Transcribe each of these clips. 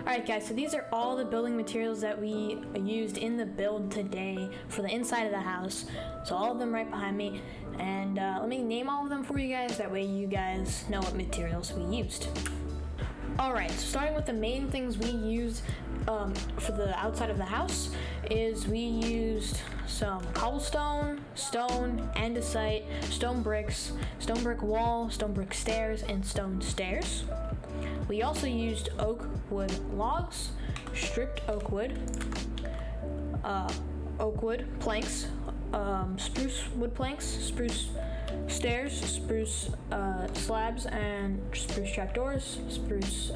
Alright guys, so these are all the building materials that we used in the build today for the inside of the house. So all of them right behind me. And let me name all of them for you guys, that way you guys know what materials we used. Alright, so starting with the main things we used for the outside of the house is we used some cobblestone, stone, andesite, stone bricks, stone brick wall, stone brick stairs, and stone stairs. We also used oak wood logs, stripped oak wood planks, spruce wood planks, spruce stairs, spruce slabs, and spruce trapdoors, spruce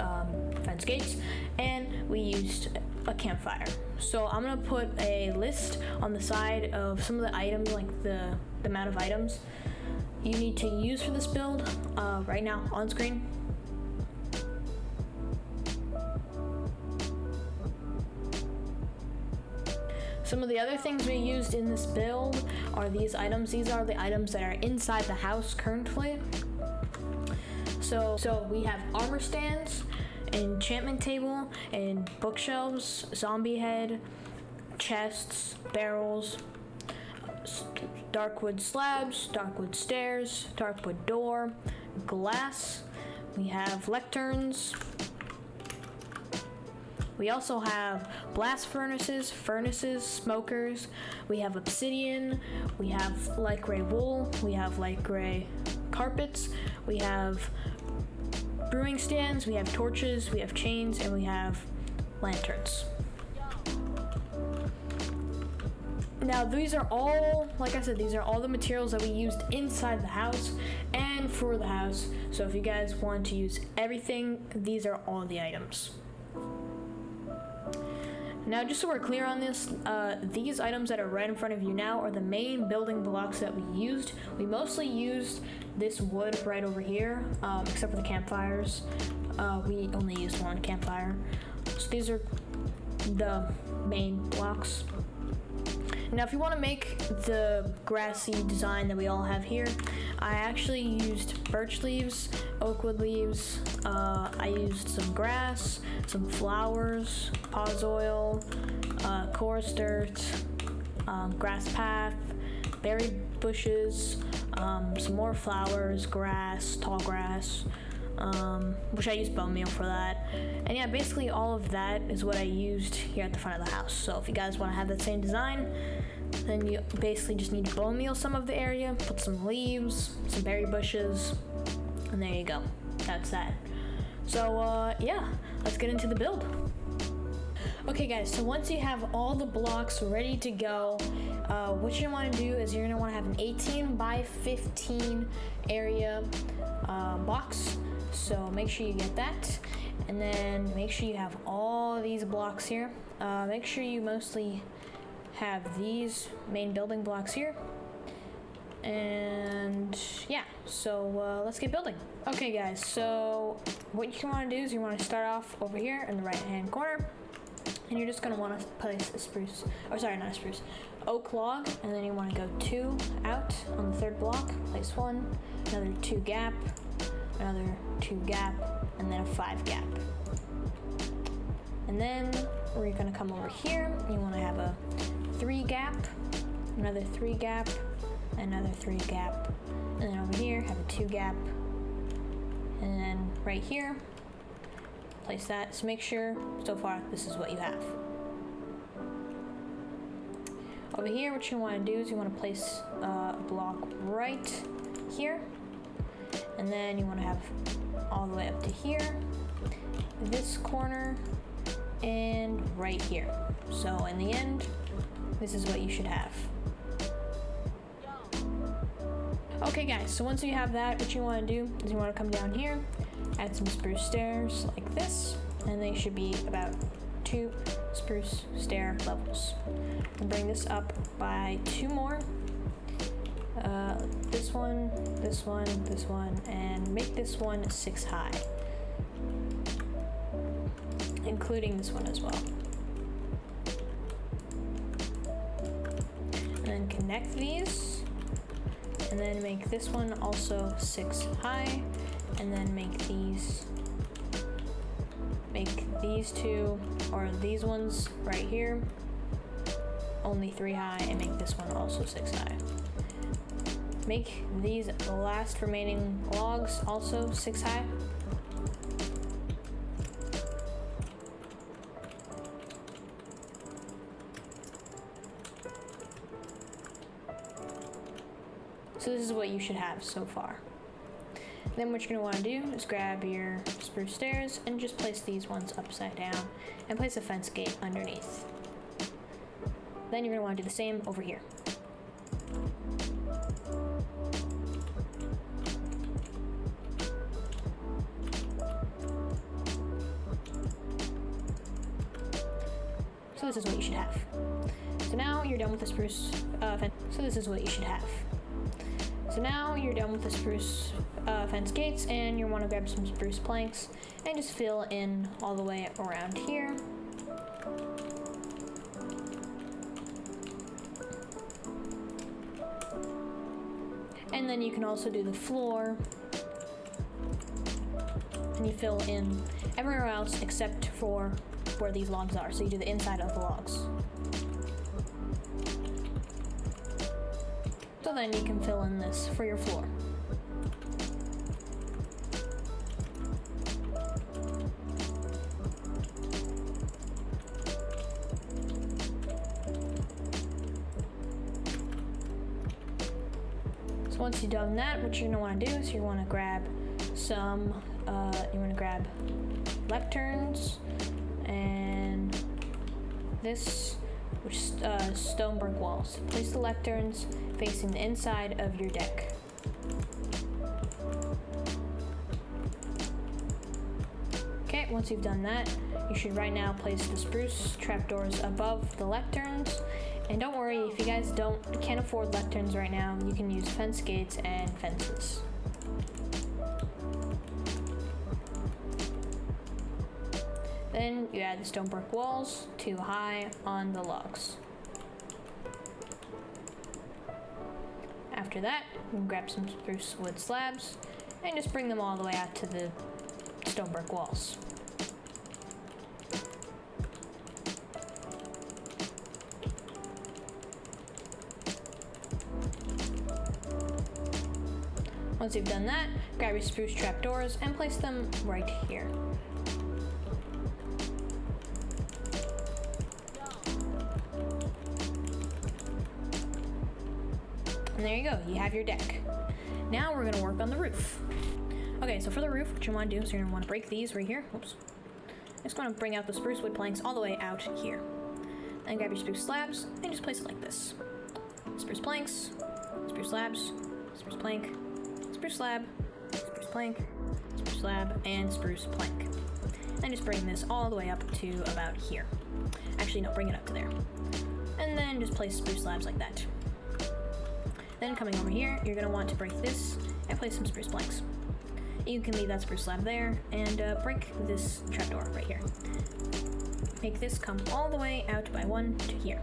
fence gates, and we used a campfire. So I'm gonna put a list on the side of some of the items, like the amount of items you need to use for this build right now on screen. Some of the other things we used in this build are these items. These are the items that are inside the house currently. So we have armor stands, enchantment table, and bookshelves, zombie head, chests, barrels, dark wood slabs, dark wood stairs, dark wood door, glass. We have lecterns. We also have blast furnaces, smokers. We have obsidian. We have light gray wool. We have light gray carpets. We have brewing stands. We have torches. We have chains, and we have lanterns. Now these are all, like I said, these are all the materials that we used inside the house and for the house. So if you guys want to use everything, these are all the items. Now, just so we're clear on this, these items that are right in front of you now are the main building blocks that we used. We mostly used this wood right over here, except for the campfires. We only used one campfire. So these are the main blocks. Now, if you want to make the grassy design that we all have here, I actually used birch leaves, oak wood leaves, I used some grass, some flowers, pause oil, coarse dirt, grass path, berry bushes, some more flowers, grass, tall grass, which I used bone meal for that. And yeah, basically all of that is what I used here at the front of the house. So if you guys want to have that same design, then you basically just need to bone meal some of the area, put some leaves, some berry bushes, and there you go. That's that. So yeah, let's get into the build. Okay guys, so once you have all the blocks ready to go, what you want to do is you're going to want to have an 18 by 15 area box. So make sure you get that, and then make sure you have all these blocks here. Make sure you mostly have these main building blocks here. And yeah, so let's get building. Okay guys, so what you want to do is you want to start off over here in the right hand corner, and you're just going to want to place a spruce, or sorry, not a spruce, oak log, and then you want to go 2 out on the third block, place 1, another 2 gap, another 2 gap, and then a 5 gap. And then we're going to come over here, you want to have a 3 gap, another 3 gap, another 3 gap, and then over here have a 2 gap, and then right here place that. So make sure so far this is what you have. Over here, what you want to do is you want to place a block right here, and then you want to have all the way up to here, this corner, and right here. So in the end, this is what you should have. Okay guys, so once you have that, what you want to do is you want to come down here, add some spruce stairs like this, and they should be about 2 spruce stair levels. And bring this up by 2 more. This one, this one, this one, and make this one 6 high, including this one as well. And then connect these, and then make this one also 6 high, and then make these make these two, or these ones right here, only 3 high, and make this one also 6 high. Make these last remaining logs also 6 high. So this is what you should have so far. Then what you're going to want to do is grab your spruce stairs and just place these ones upside down and place a fence gate underneath. Then you're going to want to do the same over here. So this is what you should have. So now you're done with the spruce fence. So this is what you should have. So now you're done with the spruce fence gates, and you want to grab some spruce planks and just fill in all the way around here. And then you can also do the floor, and you fill in everywhere else except for where these logs are. So you do the inside of the logs. So then you can fill in this for your floor. So once you've done that, what you're gonna want to do is you want to grab some, lecterns and this, which stone brick walls. Place the lecterns facing the inside of your deck. Okay, once you've done that, you should right now place the spruce trapdoors above the lecterns. And don't worry, if you guys can't afford lecterns right now, you can use fence gates and fences. Then you add the stone brick walls 2 high on the logs. After that, you can grab some spruce wood slabs and just bring them all the way out to the stone brick walls. Once you've done that, grab your spruce trapdoors and place them right here. And there you go, you have your deck. Now we're gonna work on the roof. Okay, so for the roof, what you wanna do is you're gonna wanna break these right here. Oops. Just gonna bring out the spruce wood planks all the way out here. Then grab your spruce slabs and just place it like this. Spruce planks, spruce slabs, spruce plank, spruce slab, spruce plank, spruce slab, and spruce plank. And just bring this all the way up to about here. Actually, no, bring it up to there. And then just place spruce slabs like that. Then coming over here, you're going to want to break this and place some spruce planks. You can leave that spruce slab there and break this trapdoor right here. Make this come all the way out by 1 to here.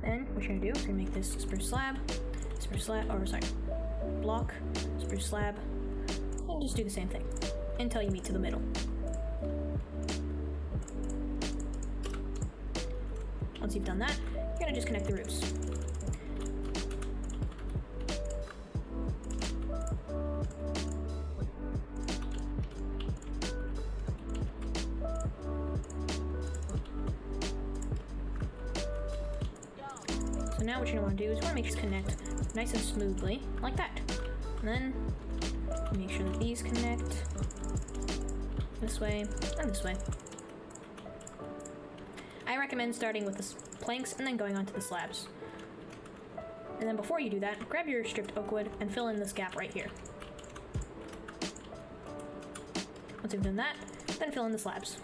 Then what you're going to do is you're going to make this block, spruce slab, and just do the same thing until you meet to the middle. Once you've done that, you're going to just connect the roofs. So now what you're going to want to do is you want to make sure to connect nice and smoothly, like that. And then make sure that these connect this way and this way. I recommend starting with the planks and then going on to the slabs. And then before you do that, grab your stripped oak wood and fill in this gap right here. Once you've done that, then fill in the slabs.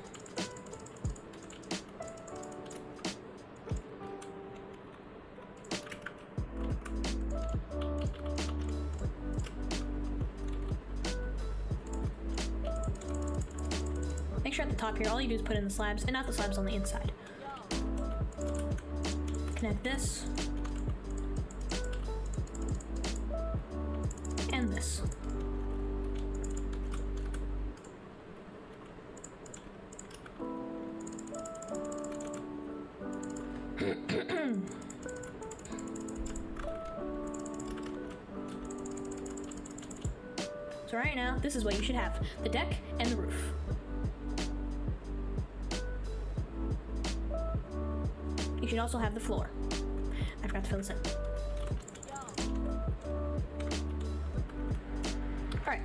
Make sure at the top here, all you do is put in the slabs and not the slabs on the inside. Connect this. And this. So right now, this is what you should have. The deck and the roof. You should also have the floor. I forgot to fill this in. Alright,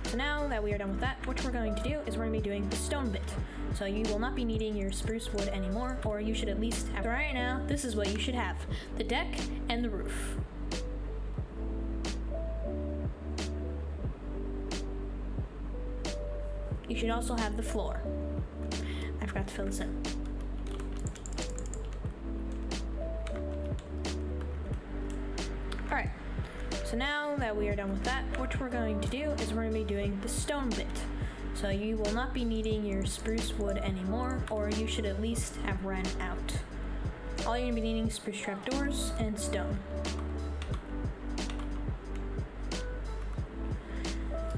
so now that we are done with that, what we're going to do is we're going to be doing the stone bit. So you will not be needing your spruce wood anymore, or you should at least have. So right now, this is what you should have. The deck and the roof. You should also have the floor. I forgot to fill this in. Alright, so now that we are done with that, what we're going to do is we're going to be doing the stone bit. So you will not be needing your spruce wood anymore, or you should at least have ran out. All you're going to be needing is spruce trapdoors and stone.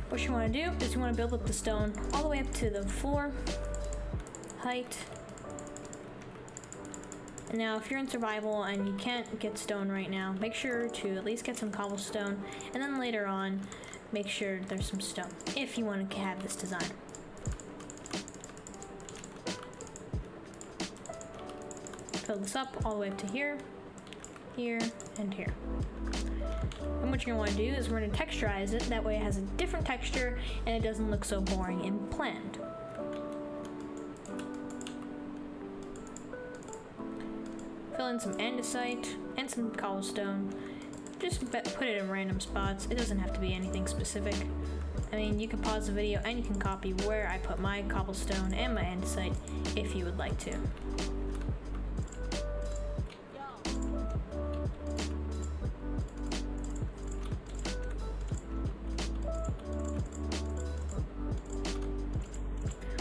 What you want to do is you want to build up the stone all the way up to the floor height. And now if you're in survival and you can't get stone right now, make sure to at least get some cobblestone, and then later on make sure there's some stone if you want to have this design. Fill this up all the way up to here, here, and here. And what you're going to want to do is we're going to texturize it, that way it has a different texture and it doesn't look so boring and bland. Fill in some andesite and some cobblestone. Just put it in random spots. It doesn't have to be anything specific. I mean, you can pause the video and you can copy where I put my cobblestone and my andesite if you would like to.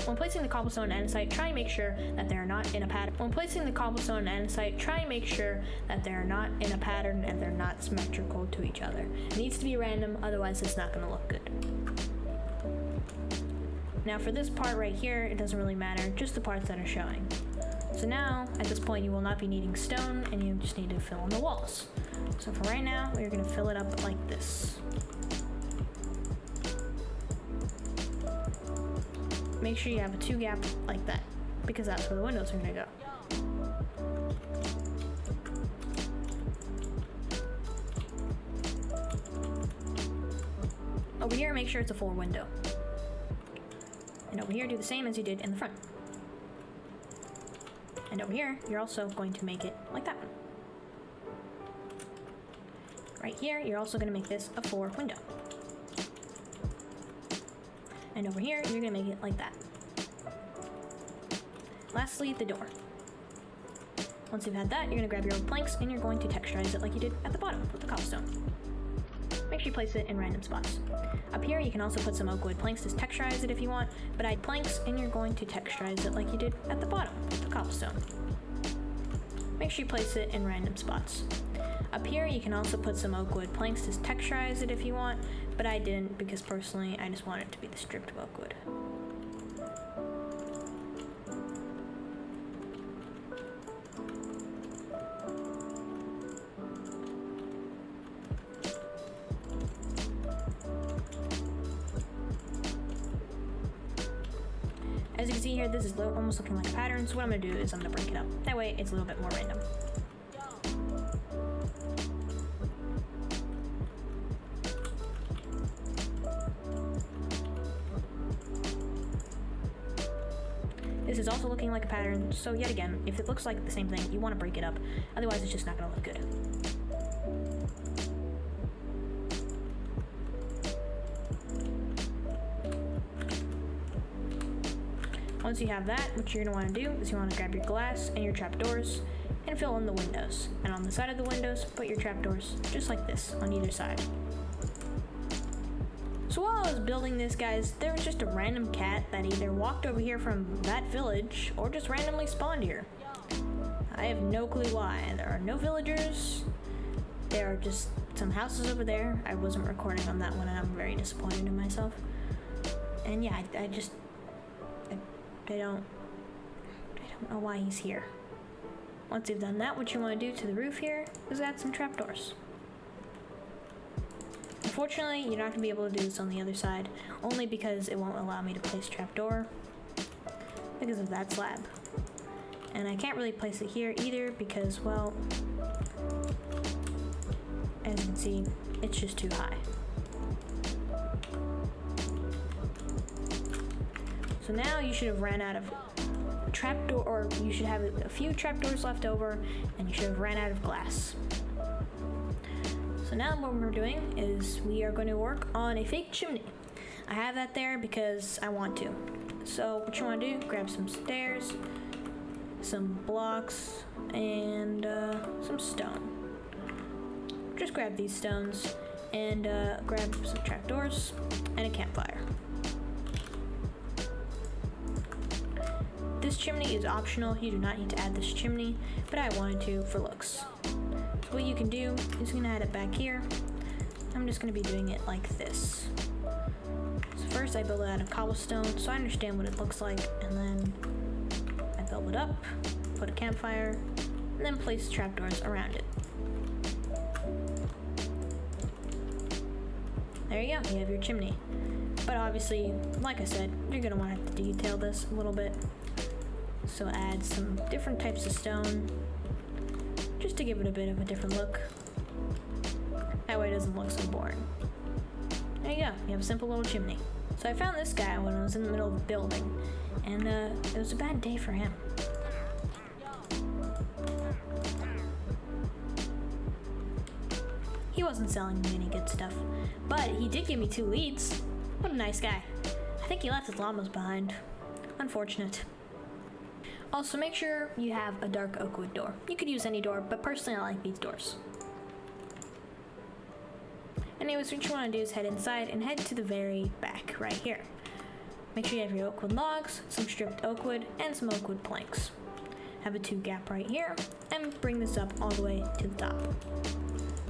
When placing the cobblestone and andesite, try and make sure that they are not in a pattern. When placing the cobblestone and andesite, try and make sure that they are not in a pattern and they're not symmetrical to each other. It needs to be random, otherwise it's not going to look good. Now for this part right here, it doesn't really matter, just the parts that are showing. So now, at this point, you will not be needing stone and you just need to fill in the walls. So for right now, we're going to fill it up like this. Make sure you have a 2 gap like that, because that's where the windows are going to go. Over here, make sure it's a 4 window. And over here, do the same as you did in the front. And over here, you're also going to make it like that one. Right here, you're also going to make this a 4 window. And over here, you're going to make it like that. Lastly, the door. Once you've had that, you're going to grab your old planks and you're going to texturize it like you did at the bottom with the cobblestone. Make sure you place it in random spots. Up here, you can also put some oak wood planks to texturize it if you want, but I had planks and you're going to texturize it like you did at the bottom with the cobblestone. Make sure you place it in random spots. Up here, you can also put some oak wood planks to texturize it if you want, but I didn't because personally, I just want it to be the stripped oak wood. As you can see here, this is almost looking like a pattern, so what I'm going to do is I'm going to break it up. That way, it's a little bit more random. This is also looking like a pattern, so yet again, if it looks like the same thing, you want to break it up, otherwise it's just not going to look good. Once you have that, what you're going to want to do is you want to grab your glass and your trapdoors and fill in the windows. And on the side of the windows, put your trapdoors just like this on either side. So while I was building this, guys, there was just a random cat that either walked over here from that village or just randomly spawned here. I have no clue why. There are no villagers. There are just some houses over there. I wasn't recording on that one and I'm very disappointed in myself. And yeah, I don't know why he's here. Once you've done that, what you want to do to the roof here is add some trapdoors. Unfortunately, you're not going to be able to do this on the other side, only because it won't allow me to place trapdoor because of that slab. And I can't really place it here either because, well, as you can see, it's just too high. So now you should have ran out of trapdoor, or you should have a few trapdoors left over, and you should have ran out of glass. So now what we're doing is we are going to work on a fake chimney. I have that there because I want to. So what you want to do, grab some stairs, some blocks, and some stone. Just grab these stones and grab some trapdoors and a campfire. This chimney is optional. You do not need to add this chimney, but I wanted to for looks. So what you can do is you can add it back here. I'm just going to be doing it like this. So first I build it out of cobblestone so I understand what it looks like, and then I build it up, put a campfire, and then place trapdoors around it. There you go, you have your chimney. But obviously, like I said, you're going to want to have to detail this a little bit. So add some different types of stone, just to give it a bit of a different look. That way it doesn't look so boring. There you go, you have a simple little chimney. So I found this guy when I was in the middle of building, and it was a bad day for him. He wasn't selling me any good stuff, but he did give me 2 leads. What a nice guy. I think he left his llamas behind. Unfortunate. Also, make sure you have a dark oak wood door. You could use any door, but personally I like these doors. Anyways, what you want to do is head inside and head to the very back right here. Make sure you have your oak wood logs, some stripped oak wood, and some oak wood planks. Have a 2 gap right here, and bring this up all the way to the top.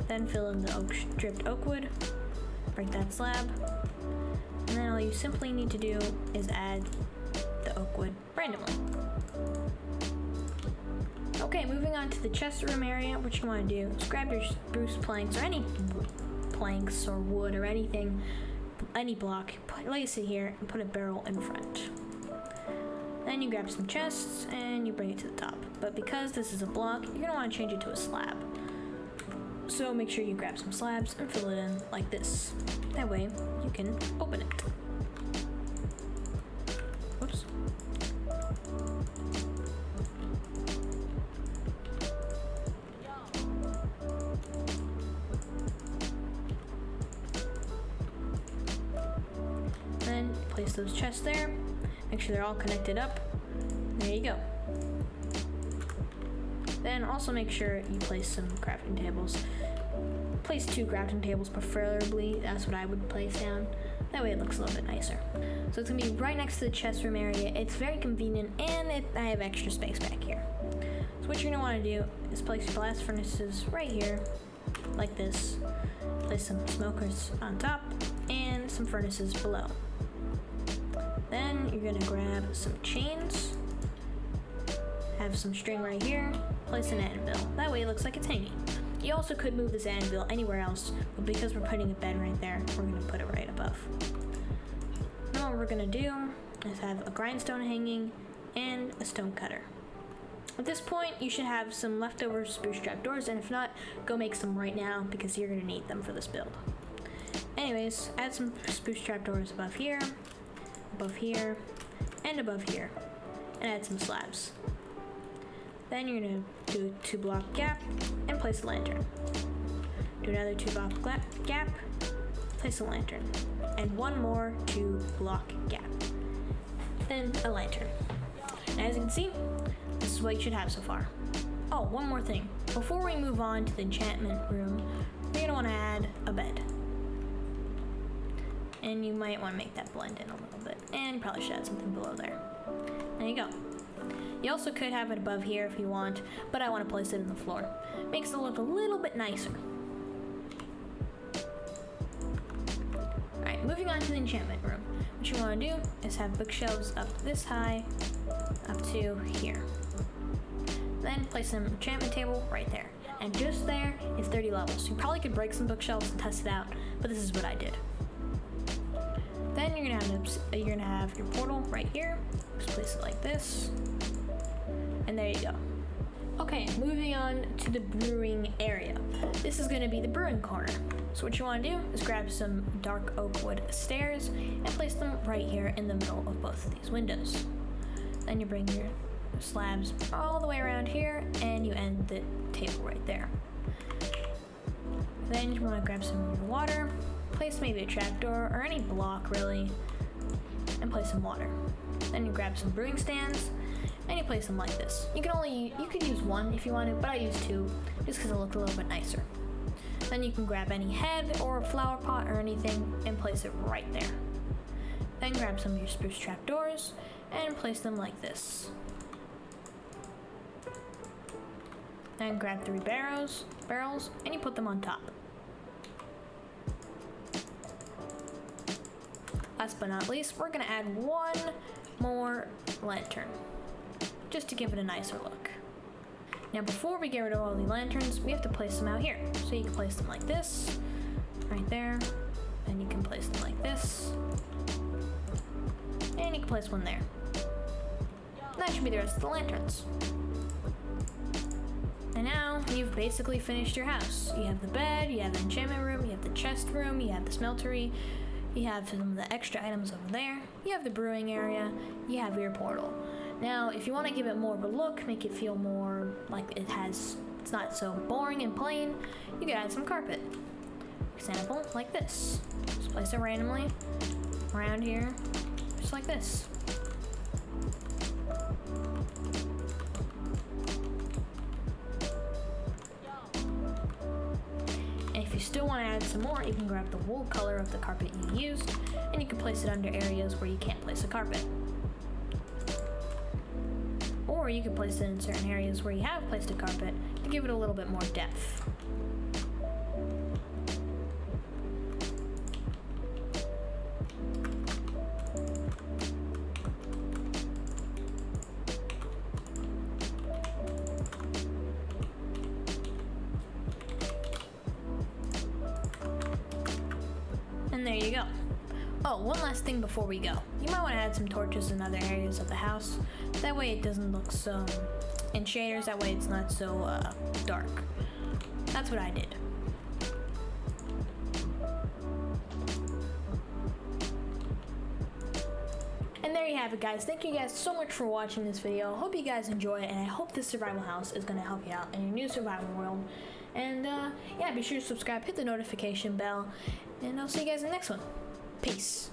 Then fill in the stripped oak wood, break that slab, and then all you simply need to do is add the oak wood randomly. Okay, moving on to the chest room area, what you want to do is grab your spruce planks or any planks or wood or anything, any block, place it here and put a barrel in front. Then you grab some chests and you bring it to the top. But because this is a block, you're going to want to change it to a slab. So make sure you grab some slabs and fill it in like this. That way you can open it. Whoops. Then place those chests there. Make sure they're all connected up. There you go. Then also make sure you place some crafting tables. Place 2 crafting tables preferably. That's what I would place down. That way it looks a little bit nicer. So it's gonna be right next to the chest room area. It's very convenient, and I have extra space back here. So what you're gonna wanna do is place your blast furnaces right here, like this. Place some smokers on top, and some furnaces below. Then you're gonna grab some chains, have some string right here, place an anvil. That way it looks like it's hanging. You also could move this anvil anywhere else, but because we're putting a bed right there, we're gonna put it right above. Now what we're gonna do is have a grindstone hanging and a stone cutter. At this point, you should have some leftover spruce trapdoors, and if not, go make some right now because you're gonna need them for this build. Anyways, add some spruce trapdoors above here, and above here, and add some slabs. Then you're gonna do a 2-block gap and place a lantern. Do another 2-block gap, place a lantern, and 1 more 2-block gap. Then a lantern. And as you can see, this is what you should have so far. Oh, one more thing. Before we move on to the enchantment room, you're gonna wanna add a bed. And you might wanna make that blend in a little bit. And you probably should add something below there. There you go. You also could have it above here if you want, but I want to place it in the floor. Makes it look a little bit nicer. Alright, moving on to the enchantment room. What you want to do is have bookshelves up this high, up to here. Then place an enchantment table right there. And just there is 30 levels. You probably could break some bookshelves and test it out, but this is what I did. Then you're gonna have your portal right here. Just place it like this. And there you go. Okay, moving on to the brewing area. This is gonna be the brewing corner. So what you wanna do is grab some dark oak wood stairs and place them right here in the middle of both of these windows. Then you bring your slabs all the way around here and you end the table right there. Then you wanna grab some of your water, place maybe a trapdoor or any block really, and place some water. Then you grab some brewing stands and you place them like this. You could use one if you wanted, but I use two just because it looked a little bit nicer. Then you can grab any head or a flower pot or anything and place it right there. Then grab some of your spruce trapdoors and place them like this. Then grab 3 barrels and you put them on top. Last but not least, we're gonna add one more lantern, just to give it a nicer look. Now before we get rid of all the lanterns, we have to place them out here. So you can place them like this, right there, and you can place them like this, and you can place one there. And that should be the rest of the lanterns. And now you've basically finished your house. You have the bed, you have the enchantment room, you have the chest room, you have the smeltery, you have some of the extra items over there, you have the brewing area, you have your portal. Now, if you want to give it more of a look, make it feel more like it's not so boring and plain, you can add some carpet. For example, like this. Just place it randomly around here, just like this. And if you still want to add some more, you can grab the wool color of the carpet you used, and you can place it under areas where you can't place a carpet. Or you can place it in certain areas where you have placed a carpet to give it a little bit more depth. And there you go. Oh, one last thing before we go. You might want to add some torches in other areas of the house. That way it doesn't look so... and shaders, that way it's not so dark. That's what I did. And there you have it, guys. Thank you guys so much for watching this video. Hope you guys enjoy it, and I hope this survival house is going to help you out in your new survival world. And yeah, be sure to subscribe, hit the notification bell, and I'll see you guys in the next one. Peace.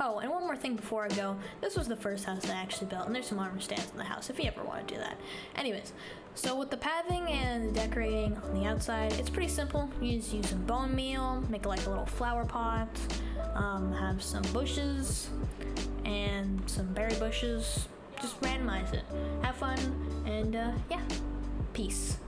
Oh, and one more thing before I go. This was the first house that I actually built, and there's some armor stands in the house if you ever want to do that. Anyways, so with the pathing and the decorating on the outside, it's pretty simple. You just use some bone meal, make like a little flower pot, have some bushes and some berry bushes. Just randomize it. Have fun, and yeah, peace.